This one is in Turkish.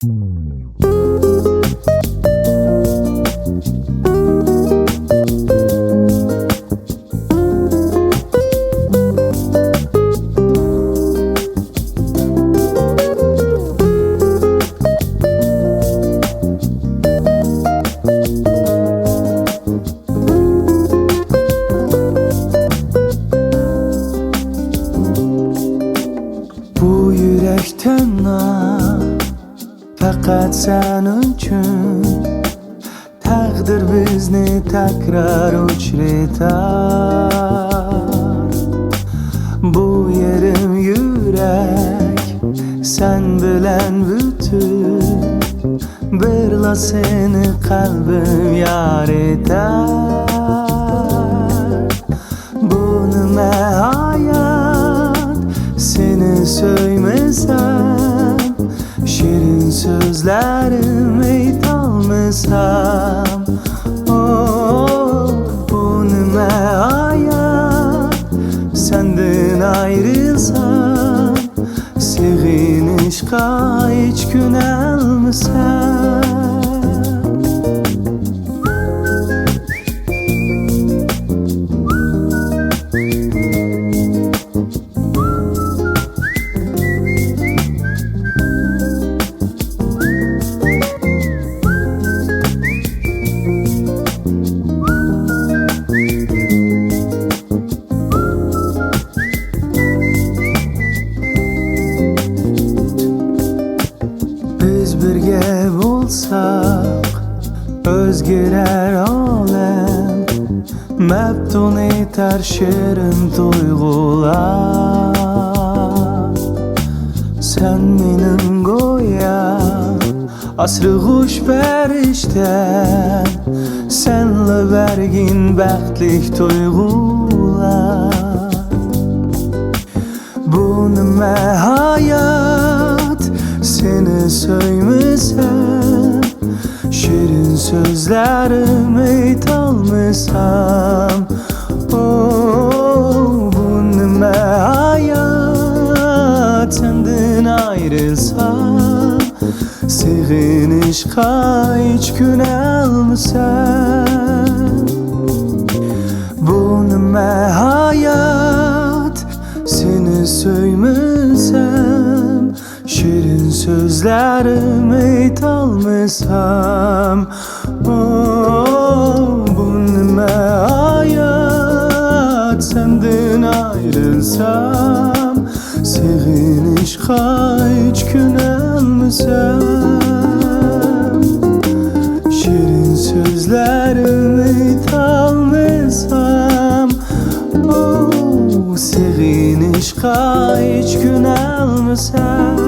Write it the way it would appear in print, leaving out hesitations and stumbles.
Bu yürekten faqat sen uchun taqdir bizni takrar uchratar. Bu yerim yürek sen bilen bütün, birla seni kalbim yar etar. Bu nima hayat seni söylemesem, şirin sözlerim eytalmasam. Oh, bu nima hayat senden ayrılsam, sevinişqa hiç gün almasam. Biz birge bo'lsak o'zgarar olam, maftun etar shirin tuyg'ular. Sen mening go'yo asri xush farishtam, senla bergin baxtlik tuyg'ular. Bu nima hayat seni söylemesem, şirin sözlerim eytalmasam. Oh, bu nima hayat senden ayrılsam, sevinişqa hiç gün almasam. Bu nima hayat seni söylemesem, şirin sözlerim eytalmasam. Oh, bu nima hayat senden ayrılsam, sevinişqa hiç gün almasam. Şirin sözlerim eytalmasam. Oh, sevinişqa hiç gün almasam.